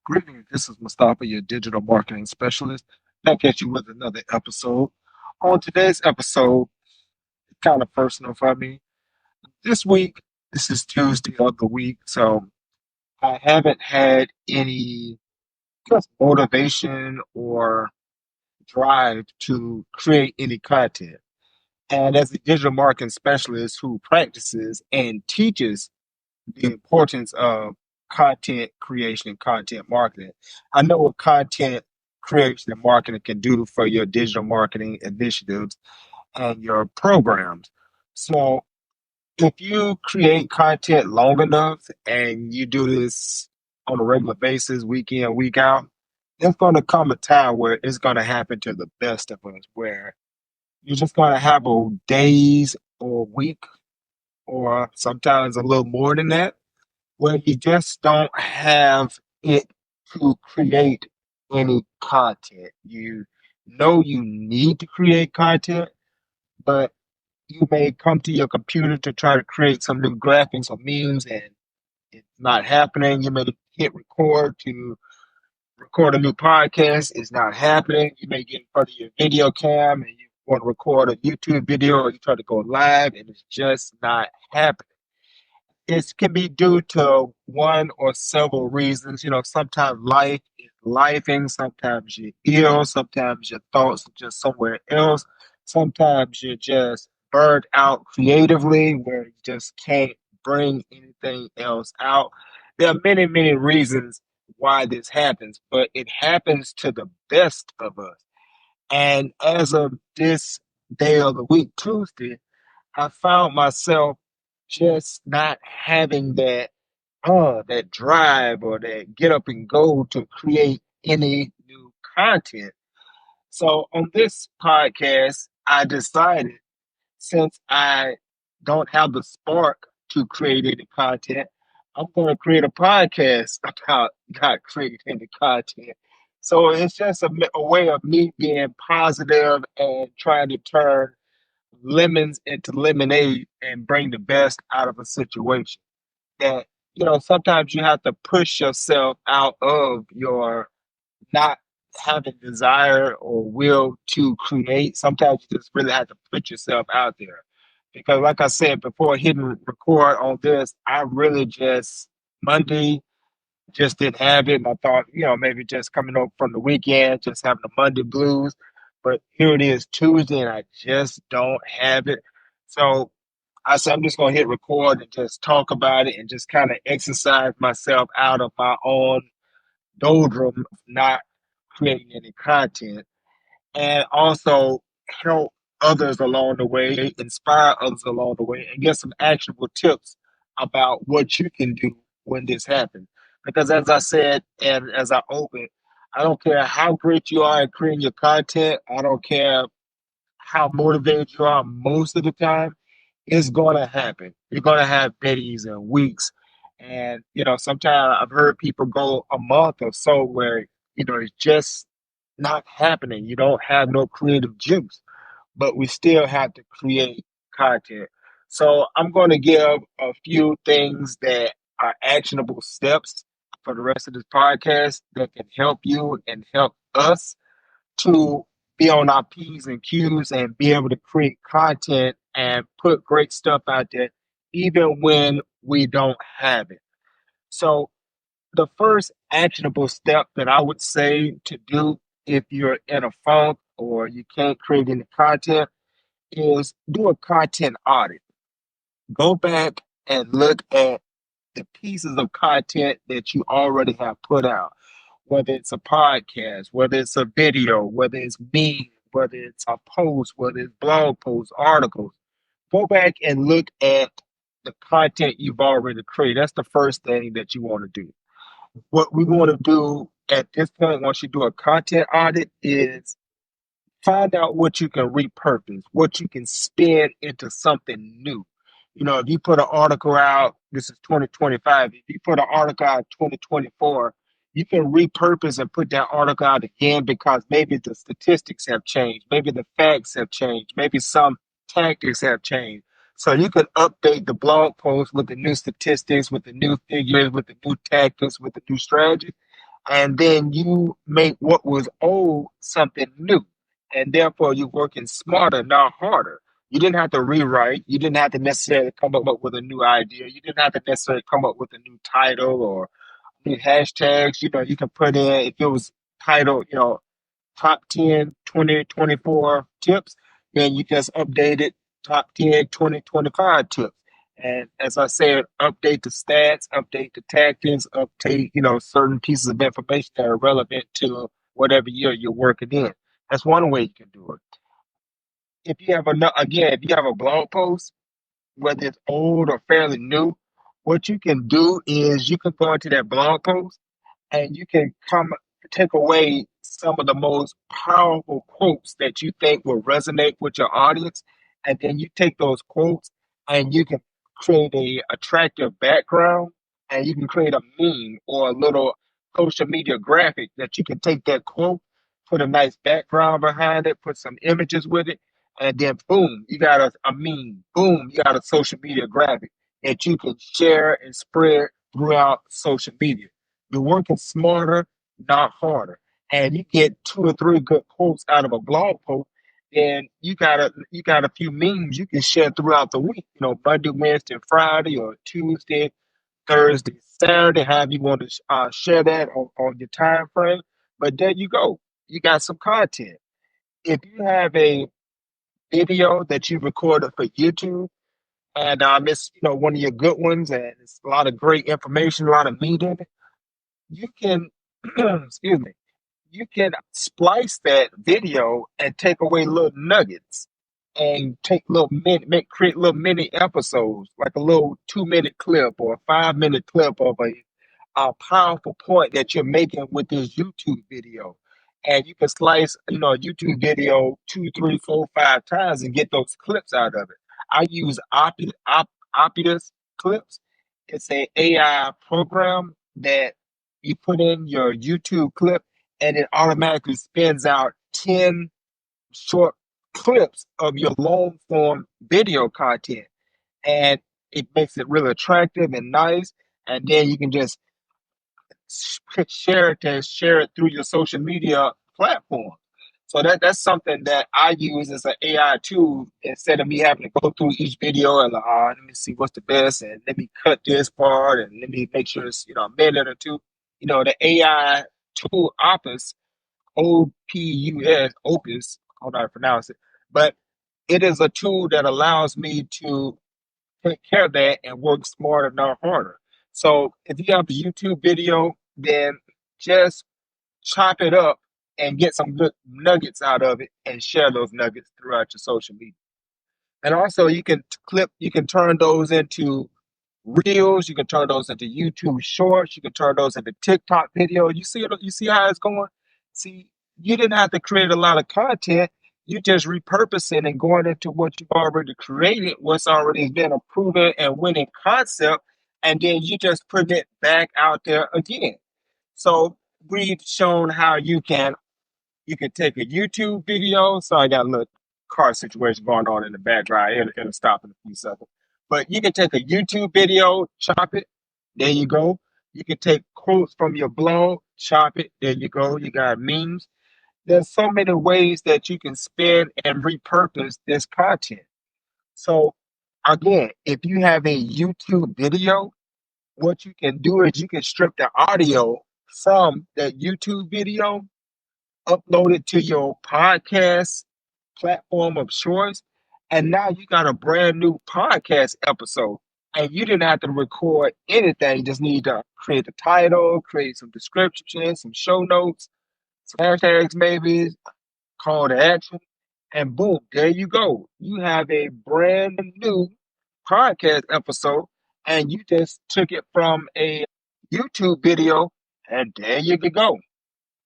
Greetings, this is Mustafaa, your digital marketing specialist. Back at you with another episode. On today's episode, kind of personal for me. This week, this is Tuesday of the week, so I haven't had any just motivation or drive to create any content. And as a digital marketing specialist who practices and teaches the importance of content creation and content marketing. I know what content creation and marketing can do for your digital marketing initiatives and your programs. So, if you create content long enough and you do this on a regular basis, week in, week out, there's going to come a time where it's going to happen to the best of us, where you're just going to have a days or week or sometimes a little more than that where you just don't have it to create any content. You know you need to create content, but you may come to your computer to try to create some new graphics or memes and it's not happening. You may hit record to record a new podcast. It's not happening. You may get in front of your video cam and you want to record a YouTube video or you try to go live and it's just not happening. It can be due to one or several reasons. Sometimes life is lifing, sometimes you're ill, sometimes your thoughts are just somewhere else, sometimes you're just burned out creatively where you just can't bring anything else out. There are many, many reasons why this happens, but it happens to the best of us. And as of this day of the week, Tuesday, I found myself just not having that drive or that get up and go to create any new content. So on this podcast, I decided since I don't have the spark to create any content, I'm going to create a podcast about not creating any content. So it's just a way of me being positive and trying to turn lemons into lemonade and bring the best out of a situation. That, sometimes you have to push yourself out of your not having desire or will to create. Sometimes you just really have to put yourself out there. Because, like I said, before hitting record on this, I really just Monday just didn't have it. And I thought, maybe just coming up from the weekend, just having the Monday blues. But here it is Tuesday, and I just don't have it. So I said, I'm just going to hit record and just talk about it and just kind of exercise myself out of my own doldrum of not creating any content and also help others along the way, inspire others along the way, and get some actionable tips about what you can do when this happens. Because as I said, and as I opened, I don't care how great you are at creating your content. I don't care how motivated you are most of the time. It's going to happen. You're going to have days and weeks. And, sometimes I've heard people go a month or so where, it's just not happening. You don't have no creative juice, but we still have to create content. So I'm going to give a few things that are actionable steps for the rest of this podcast that can help you and help us to be on our P's and Q's and be able to create content and put great stuff out there, even when we don't have it. So, the first actionable step that I would say to do if you're in a funk or you can't create any content is do a content audit. Go back and look at the pieces of content that you already have put out, whether it's a podcast, whether it's a video, whether it's me, whether it's a post, whether it's blog posts, articles. Go back and look at the content you've already created. That's the first thing that you want to do. What we want to do at this point, once you do a content audit, is find out what you can repurpose, what you can spin into something new. If you put an article out, this is 2025, if you put an article out 2024, you can repurpose and put that article out again because maybe the statistics have changed, maybe the facts have changed, maybe some tactics have changed. So you can update the blog post with the new statistics, with the new figures, with the new tactics, with the new strategy. and then you make what was old something new. And therefore, you're working smarter, not harder. You didn't have to rewrite. You didn't have to necessarily come up with a new idea. You didn't have to necessarily come up with a new title or new hashtags. You can put in, if it was titled, top 10, 20, 24 tips, then you just update it top 10, 20, 25 tips. And as I said, update the stats, update the tactics, update, certain pieces of information that are relevant to whatever year you're working in. That's one way you can do it. If you have a blog post, whether it's old or fairly new, what you can do is you can go into that blog post and you can come take away some of the most powerful quotes that you think will resonate with your audience, and then you take those quotes and you can create a attractive background, and you can create a meme or a little social media graphic that you can take that quote, put a nice background behind it, put some images with it, and then boom, you got a meme. Boom, you got a social media graphic that you can share and spread throughout social media. You're working smarter, not harder. And you get two or three good quotes out of a blog post, then you got a few memes you can share throughout the week. Monday, Wednesday, Friday, or Tuesday, Thursday, Saturday, however you want to share that on your time frame. But there you go. You got some content. If you have a video that you recorded for YouTube, and it's one of your good ones, and it's a lot of great information, a lot of meat in it, you can excuse me, you can splice that video and take away little nuggets and take create little mini episodes, like a little 2 minute clip or a 5 minute clip of a powerful point that you're making with this YouTube video. And you can slice, a YouTube video two, three, four, 5 times and get those clips out of it. I use Opidus clips. It's a AI program that you put in your YouTube clip and it automatically spins out 10 short clips of your long form video content. And it makes it really attractive and nice. And then you can just share it through your social media platform. So that's something that I use as an AI tool instead of me having to go through each video and like, let me see what's the best and let me cut this part and let me make sure it's a minute or two. The AI tool Opus, I don't know how to pronounce it, but it is a tool that allows me to take care of that and work smarter, not harder. So if you have a YouTube video, then just chop it up and get some good nuggets out of it and share those nuggets throughout your social media. And also you can turn those into reels, you can turn those into YouTube shorts, you can turn those into TikTok videos. You see how it's going? See, you didn't have to create a lot of content. You just repurposing and going into what you've already created, what's already been a proven and winning concept, and then you just putting it back out there again. So we've shown how you can take a YouTube video. So I got a little car situation going on in the background. It'll stop in a few seconds. But you can take a YouTube video, chop it. There you go. You can take quotes from your blog, chop it. There you go. You got memes. There's so many ways that you can spin and repurpose this content. So again, if you have a YouTube video, what you can do is you can strip the audio from that YouTube video, upload it to your podcast platform of choice, and now you got a brand new podcast episode. And you didn't have to record anything. You just need to create the title, create some descriptions, some show notes, some hashtags, maybe call to action, and boom, there you go. You have a brand new podcast episode, and you just took it from a YouTube video, and there you can go.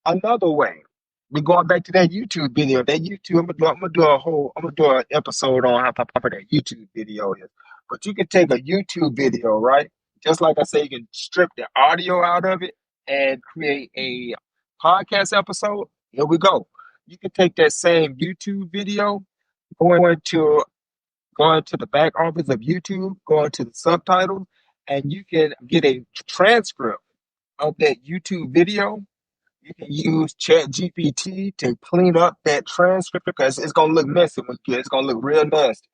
Another way, we're going back to that YouTube video. That YouTube, I'm gonna do an episode on how popular that YouTube video is. But you can take a YouTube video, right? Just like I say, you can strip the audio out of it and create a podcast episode. Here we go. You can take that same YouTube video, go into go into the back office of YouTube, go into the subtitles, and you can get a transcript of that YouTube video, you can use Chat GPT to clean up that transcript because it's gonna look messy when you get it's gonna look real nasty.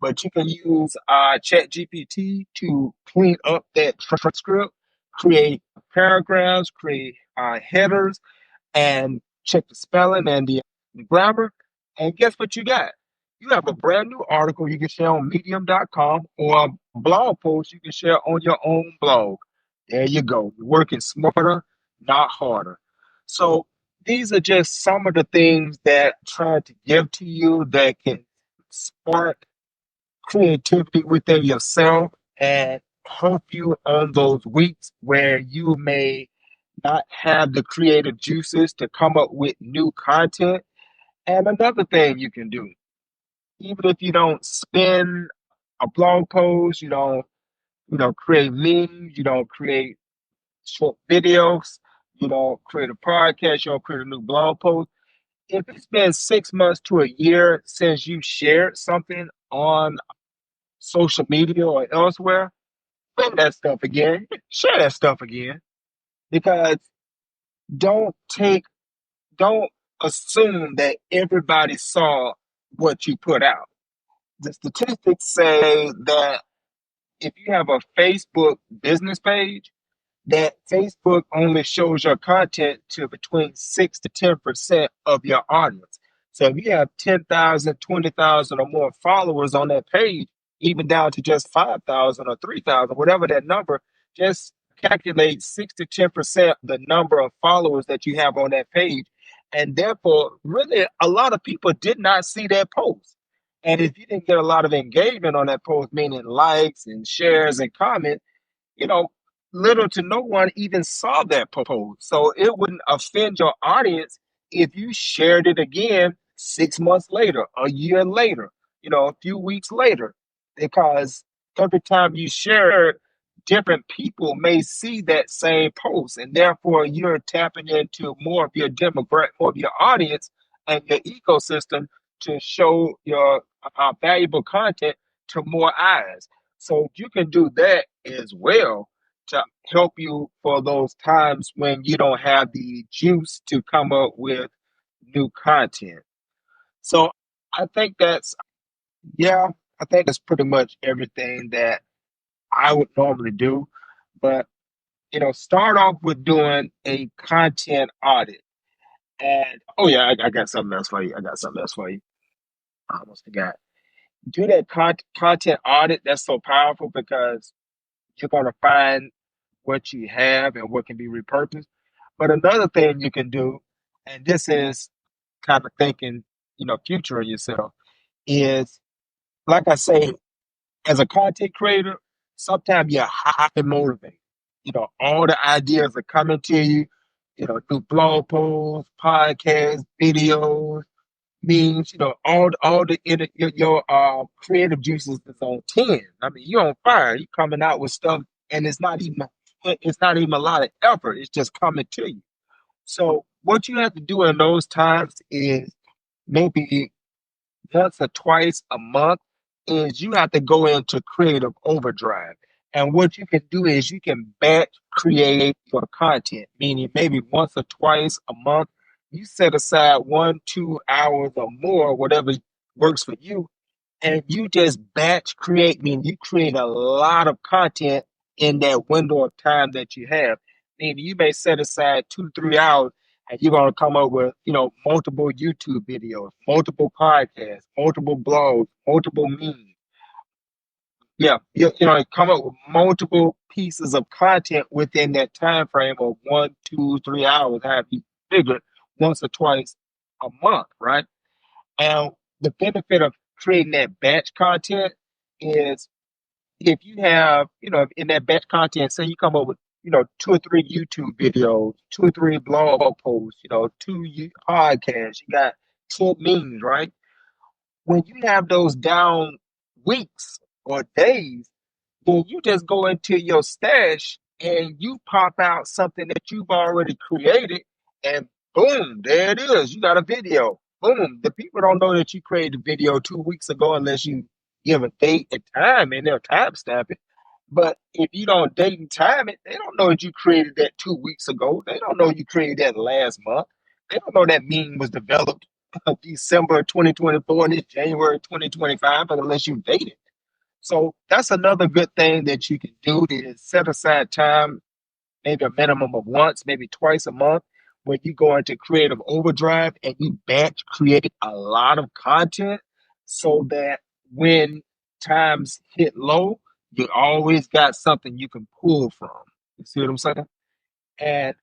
But you can use Chat GPT to clean up that transcript, create paragraphs, create headers, and check the spelling and the grammar. And guess what you got? You have a brand new article you can share on medium.com or a blog post you can share on your own blog. There you go. You're working smarter, not harder. So these are just some of the things that I'm trying to give to you that can spark creativity within yourself and help you on those weeks where you may not have the creative juices to come up with new content. And another thing you can do, even if you don't spin a blog post, you don't create memes, you don't create short videos, you don't create a podcast, you don't create a new blog post. If it's been 6 months to a year since you shared something on social media or elsewhere, spin that stuff again, share that stuff again, because don't take don't assume that everybody saw what you put out. The statistics say that if you have a Facebook business page, that Facebook only shows your content to between 6 to 10% of your audience. So if you have 10,000, 20,000, or more followers on that page, even down to just 5,000 or 3,000, whatever that number, just calculate 6 to 10% the number of followers that you have on that page. And therefore, really, a lot of people did not see that post. And if you didn't get a lot of engagement on that post, meaning likes and shares and comments, you know, little to no one even saw that post. So it wouldn't offend your audience if you shared it again 6 months later, a year later, a few weeks later, because every time you share it, different people may see that same post, and therefore you're tapping into more of your demographic, more of your audience and your ecosystem to show your valuable content to more eyes. So you can do that as well to help you for those times when you don't have the juice to come up with new content. So I think yeah, I think that's pretty much everything that I would normally do. But, start off with doing a content audit. And, oh, yeah, I got something else for you. I got something else for you. I almost forgot. Do that content audit. That's so powerful because you're going to find what you have and what can be repurposed. But another thing you can do, and this is kind of thinking, future of yourself, is like I say, as a content creator, sometimes you're highly motivated. All the ideas are coming to you, new blog posts, podcasts, videos, means all the your creative juices is on 10. I mean, you're on fire. You're coming out with stuff, and it's not even a lot of effort. It's just coming to you. So what you have to do in those times is maybe once or twice a month is you have to go into creative overdrive. And what you can do is you can batch create your content, meaning maybe once or twice a month, you set aside 1, 2 hours or more, whatever works for you, and you just batch create, meaning you create a lot of content in that window of time that you have. Meaning you may set aside 2, 3 hours and you're going to come up with, multiple YouTube videos, multiple podcasts, multiple blogs, multiple memes. Yeah, come up with multiple pieces of content within that time frame of 1, 2, 3 hours, have you figure once or twice a month, right? And the benefit of creating that batch content is if you have, in that batch content, say you come up with, 2 or 3 YouTube videos, 2 or 3 blog posts, podcasts, you got 10 memes, right? When you have those down weeks or days, then you just go into your stash and you pop out something that you've already created, and boom, there it is. You got a video. Boom. The people don't know that you created a video 2 weeks ago unless you give a date and time and they'll timestamp it. But if you don't date and time it, they don't know that you created that 2 weeks ago. They don't know you created that last month. They don't know that meme was developed December 2024 and it's January 2025 unless you date it. So that's another good thing that you can do is set aside time, maybe a minimum of once, maybe twice a month, when you go into creative overdrive and you batch create a lot of content so that when times hit low, you always got something you can pull from. You see what I'm saying? And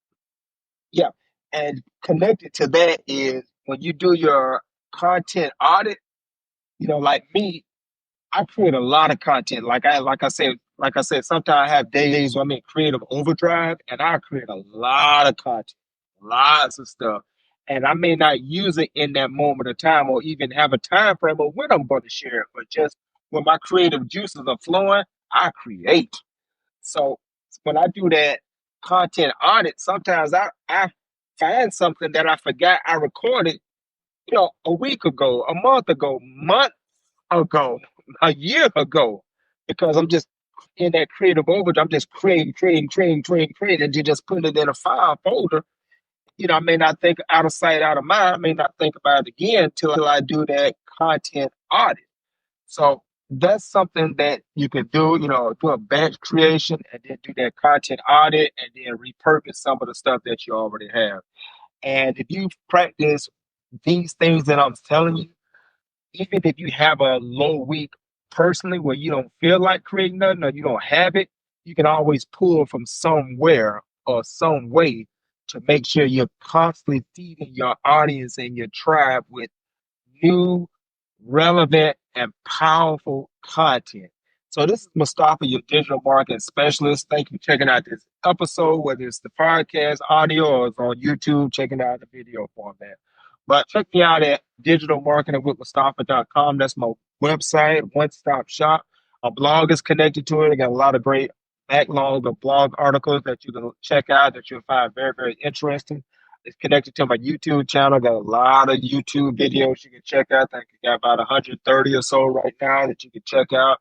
yeah, and connected to that is when you do your content audit, like me, I create a lot of content. Like I said, sometimes I have days where I'm in creative overdrive and I create a lot of content, lots of stuff. And I may not use it in that moment of time or even have a time frame of when I'm going to share it, but just when my creative juices are flowing, I create. So when I do that content audit, sometimes I find something that I forgot I recorded, a week ago, a month ago, ago, a year ago, because I'm just in that creative overdrive. I'm just creating, and you just put it in a file folder. I may not think out of sight, out of mind. I may not think about it again until I do that content audit. So that's something that you can do, do a batch creation and then do that content audit and then repurpose some of the stuff that you already have. And if you practice these things that I'm telling you, even if you have a low week personally where you don't feel like creating nothing or you don't have it, you can always pull from somewhere or some way to make sure you're constantly feeding your audience and your tribe with new, relevant, and powerful content. So this is Mustafa, your digital marketing specialist. Thank you for checking out this episode, whether it's the podcast audio or it's on YouTube, checking out the video format. But check me out at digitalmarketingwithmustafa.com. That's my website, one-stop shop. A blog is connected to it. I got a lot of great backlog of blog articles that you can check out that you'll find very, very interesting. It's connected to my YouTube channel. Got a lot of YouTube videos you can check out. I think I got about 130 or so right now that you can check out.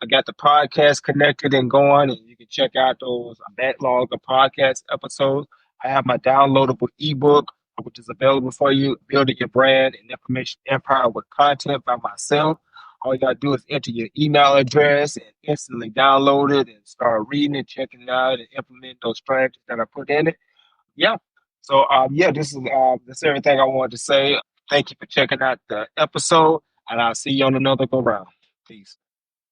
I got the podcast connected and going, and you can check out those backlog of podcast episodes. I have my downloadable ebook, which is available for you, Building Your Brand and Information Empire with Content by myself. All you got to do is enter your email address and instantly download it and start reading and checking it out and implement those strategies that I put in it. Yeah. So yeah, this is everything I wanted to say. Thank you for checking out the episode, and I'll see you on another go round. Peace.